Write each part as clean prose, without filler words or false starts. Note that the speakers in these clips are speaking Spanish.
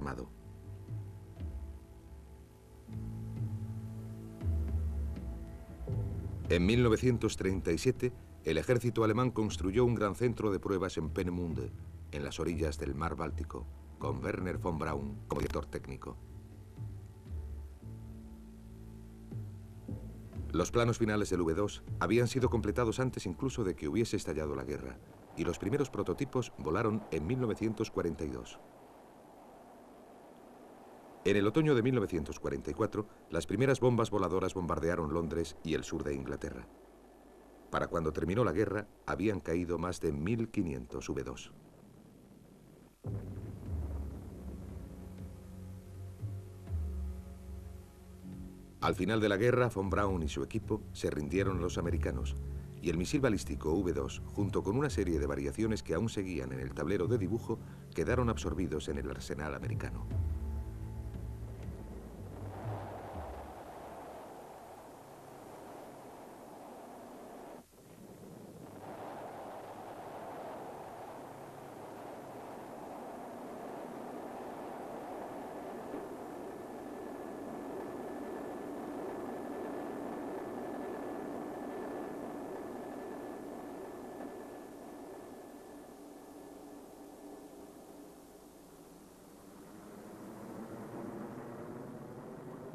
armado. En 1937, el ejército alemán construyó un gran centro de pruebas en Peenemünde, en las orillas del mar Báltico, con Werner von Braun como director técnico. Los planos finales del V2 habían sido completados antes incluso de que hubiese estallado la guerra, y los primeros prototipos volaron en 1942. En el otoño de 1944, las primeras bombas voladoras bombardearon Londres y el sur de Inglaterra. Para cuando terminó la guerra, habían caído más de 1.500 V2. Al final de la guerra, von Braun y su equipo se rindieron a los americanos, y el misil balístico V2, junto con una serie de variaciones que aún seguían en el tablero de dibujo, quedaron absorbidos en el arsenal americano.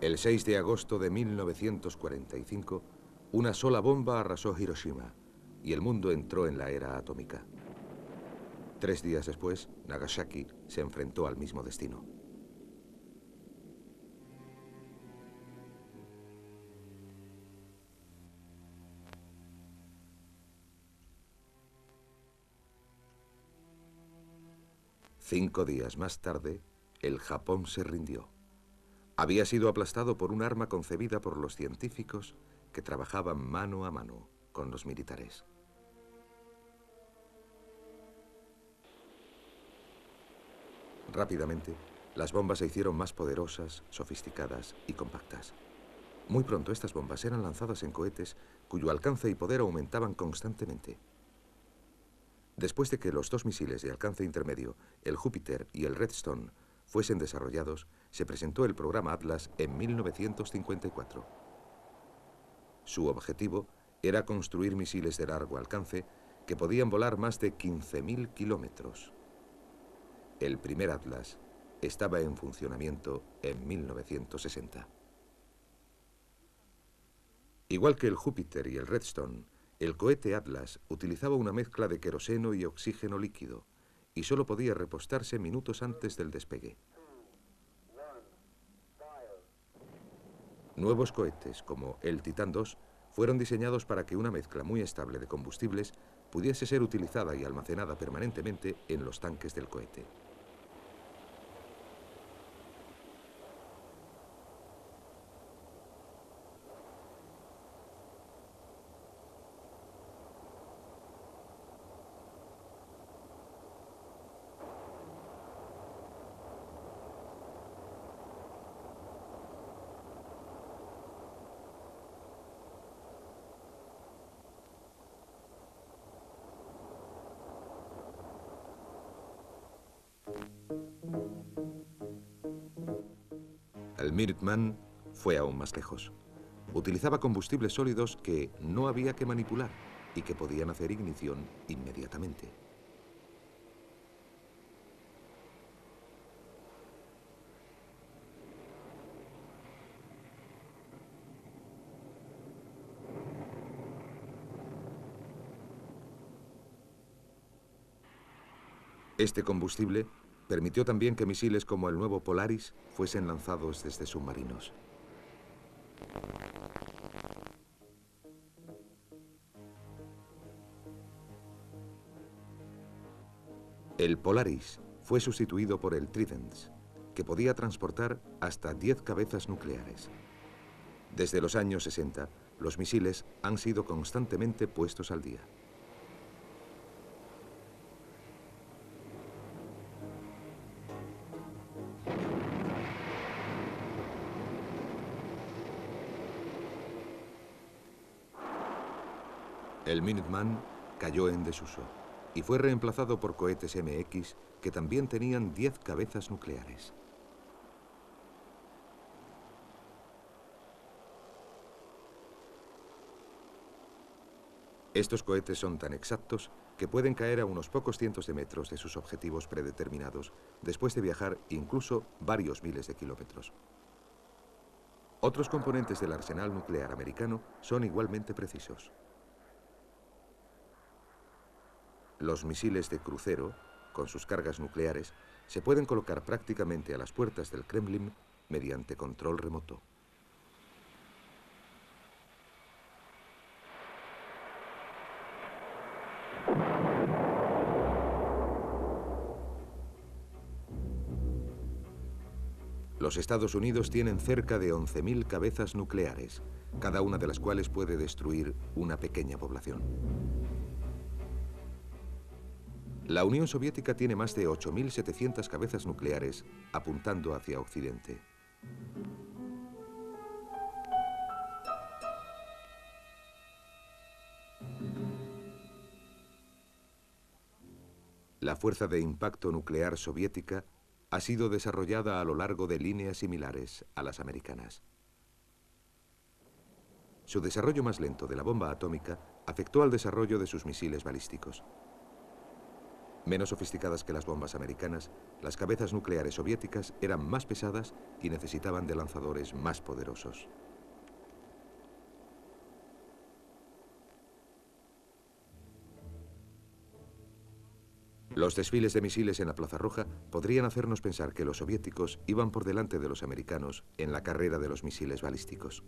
El 6 de agosto de 1945, una sola bomba arrasó Hiroshima y el mundo entró en la era atómica. 3 días después, Nagasaki se enfrentó al mismo destino. Cinco días más tarde, el Japón se rindió. Había sido aplastado por un arma concebida por los científicos que trabajaban mano a mano con los militares. Rápidamente, las bombas se hicieron más poderosas, sofisticadas y compactas. Muy pronto estas bombas eran lanzadas en cohetes cuyo alcance y poder aumentaban constantemente. Después de que los dos misiles de alcance intermedio, el Júpiter y el Redstone, fuesen desarrollados, se presentó el programa Atlas en 1954. Su objetivo era construir misiles de largo alcance que podían volar más de 15.000 kilómetros. El primer Atlas estaba en funcionamiento en 1960. Igual que el Júpiter y el Redstone, el cohete Atlas utilizaba una mezcla de queroseno y oxígeno líquido y solo podía repostarse minutos antes del despegue. Nuevos cohetes, como el Titan II, fueron diseñados para que una mezcla muy estable de combustibles pudiese ser utilizada y almacenada permanentemente en los tanques del cohete. El Minuteman fue aún más lejos. Utilizaba combustibles sólidos que no había que manipular y que podían hacer ignición inmediatamente. Este combustible permitió también que misiles como el nuevo Polaris fuesen lanzados desde submarinos. El Polaris fue sustituido por el Trident, que podía transportar hasta 10 cabezas nucleares. Desde los años 60, los misiles han sido constantemente puestos al día. El Minuteman cayó en desuso y fue reemplazado por cohetes MX que también tenían 10 cabezas nucleares. Estos cohetes son tan exactos que pueden caer a unos pocos cientos de metros de sus objetivos predeterminados, después de viajar incluso varios miles de kilómetros. Otros componentes del arsenal nuclear americano son igualmente precisos. Los misiles de crucero, con sus cargas nucleares, se pueden colocar prácticamente a las puertas del Kremlin mediante control remoto. Los Estados Unidos tienen cerca de 11.000 cabezas nucleares, cada una de las cuales puede destruir una pequeña población. La Unión Soviética tiene más de 8.700 cabezas nucleares apuntando hacia Occidente. La fuerza de impacto nuclear soviética ha sido desarrollada a lo largo de líneas similares a las americanas. Su desarrollo más lento de la bomba atómica afectó al desarrollo de sus misiles balísticos. Menos sofisticadas que las bombas americanas, las cabezas nucleares soviéticas eran más pesadas y necesitaban de lanzadores más poderosos. Los desfiles de misiles en la Plaza Roja podrían hacernos pensar que los soviéticos iban por delante de los americanos en la carrera de los misiles balísticos.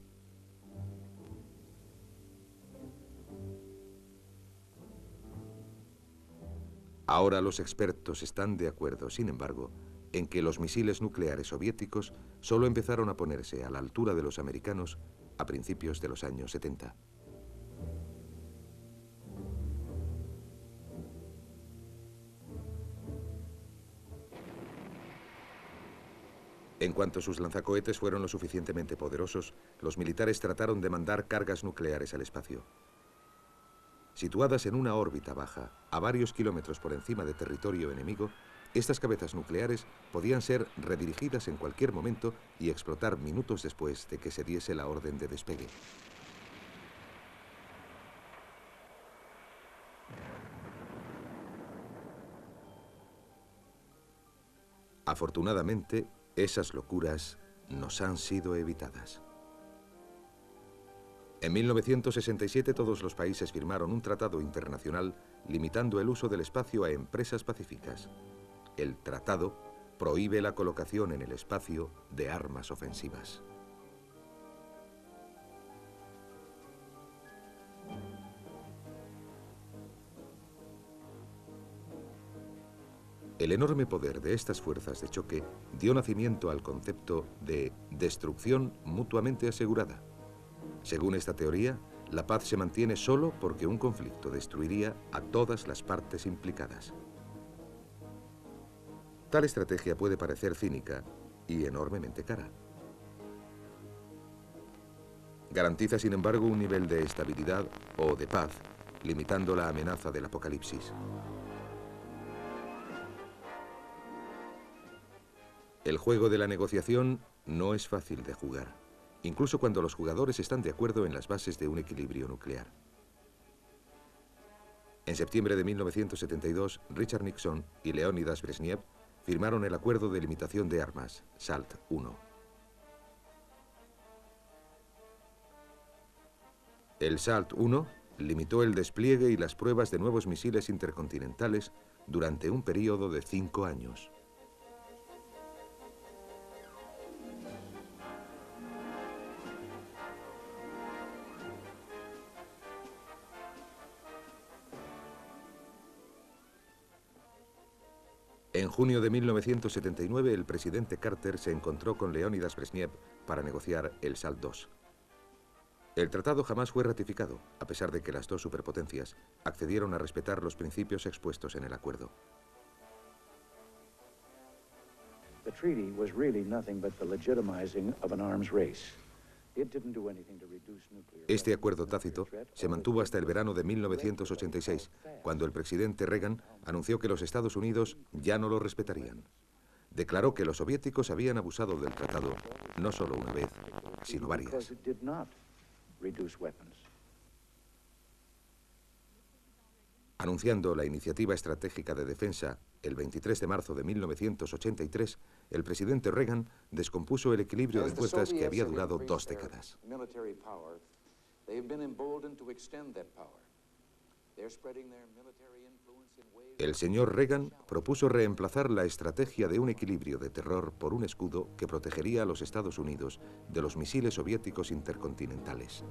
Ahora los expertos están de acuerdo, sin embargo, en que los misiles nucleares soviéticos solo empezaron a ponerse a la altura de los americanos a principios de los años 70. En cuanto sus lanzacohetes fueron lo suficientemente poderosos, los militares trataron de mandar cargas nucleares al espacio. Situadas en una órbita baja, a varios kilómetros por encima de territorio enemigo, estas cabezas nucleares podían ser redirigidas en cualquier momento y explotar minutos después de que se diese la orden de despegue. Afortunadamente, esas locuras nos han sido evitadas. En 1967 todos los países firmaron un tratado internacional limitando el uso del espacio a empresas pacíficas. El tratado prohíbe la colocación en el espacio de armas ofensivas. El enorme poder de estas fuerzas de choque dio nacimiento al concepto de destrucción mutuamente asegurada. Según esta teoría, la paz se mantiene solo porque un conflicto destruiría a todas las partes implicadas. Tal estrategia puede parecer cínica y enormemente cara. Garantiza, sin embargo, un nivel de estabilidad o de paz, limitando la amenaza del apocalipsis. El juego de la negociación no es fácil de jugar, incluso cuando los jugadores están de acuerdo en las bases de un equilibrio nuclear. En septiembre de 1972, Richard Nixon y Leonidas Brezhnev firmaron el Acuerdo de Limitación de Armas, SALT I. El SALT I limitó el despliegue y las pruebas de nuevos misiles intercontinentales durante un periodo de 5 años. En junio de 1979, el presidente Carter se encontró con Leonidas Brezhnev para negociar el SALT II. El tratado jamás fue ratificado, a pesar de que las dos superpotencias accedieron a respetar los principios expuestos en el acuerdo. The treaty was really nothing but the legitimizing of an arms race. Este acuerdo tácito se mantuvo hasta el verano de 1986, cuando el presidente Reagan anunció que los Estados Unidos ya no lo respetarían. Declaró que los soviéticos habían abusado del tratado no solo una vez, sino varias. Anunciando la iniciativa estratégica de defensa el 23 de marzo de 1983, el presidente Reagan descompuso el equilibrio de fuerzas que había durado 2 décadas. El señor Reagan propuso reemplazar la estrategia de un equilibrio de terror por un escudo que protegería a los Estados Unidos de los misiles soviéticos intercontinentales.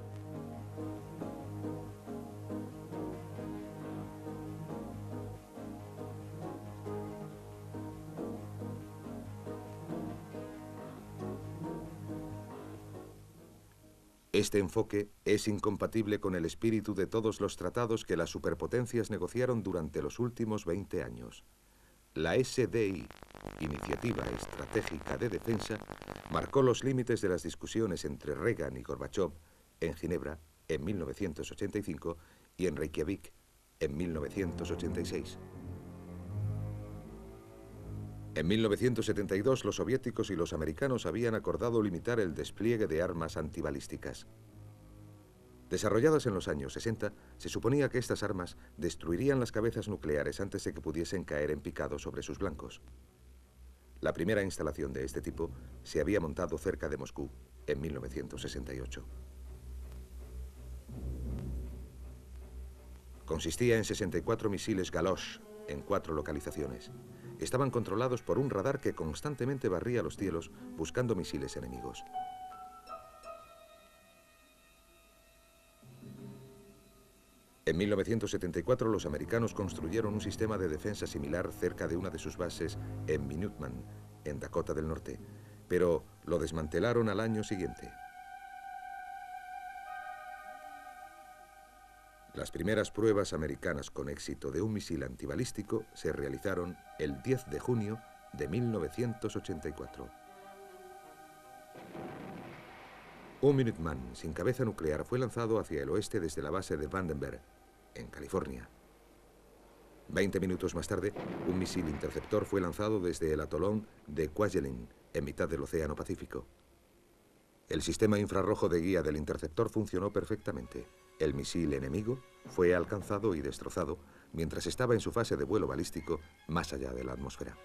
Este enfoque es incompatible con el espíritu de todos los tratados que las superpotencias negociaron durante los últimos 20 años. La SDI, Iniciativa Estratégica de Defensa, marcó los límites de las discusiones entre Reagan y Gorbachov en Ginebra en 1985 y en Reykjavik en 1986. En 1972, los soviéticos y los americanos habían acordado limitar el despliegue de armas antibalísticas. Desarrolladas en los años 60, se suponía que estas armas destruirían las cabezas nucleares antes de que pudiesen caer en picado sobre sus blancos. La primera instalación de este tipo se había montado cerca de Moscú en 1968. Consistía en 64 misiles Galosh en 4 localizaciones. Estaban controlados por un radar que constantemente barría los cielos buscando misiles enemigos. En 1974 los americanos construyeron un sistema de defensa similar cerca de una de sus bases en Minuteman, en Dakota del Norte, pero lo desmantelaron al año siguiente. Las primeras pruebas americanas con éxito de un misil antibalístico se realizaron el 10 de junio de 1984. Un Minuteman sin cabeza nuclear fue lanzado hacia el oeste desde la base de Vandenberg, en California. 20 minutos más tarde, un misil interceptor fue lanzado desde el atolón de Kwajalein, en mitad del Océano Pacífico. El sistema infrarrojo de guía del interceptor funcionó perfectamente. El misil enemigo fue alcanzado y destrozado mientras estaba en su fase de vuelo balístico más allá de la atmósfera.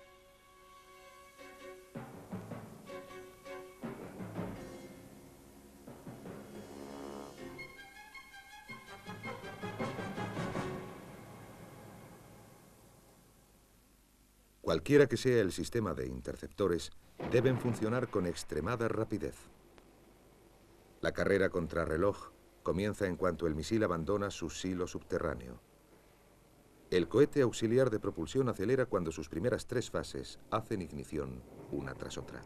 Cualquiera que sea el sistema de interceptores, deben funcionar con extremada rapidez. La carrera contrarreloj comienza en cuanto el misil abandona su silo subterráneo. El cohete auxiliar de propulsión acelera cuando sus primeras 3 fases hacen ignición una tras otra.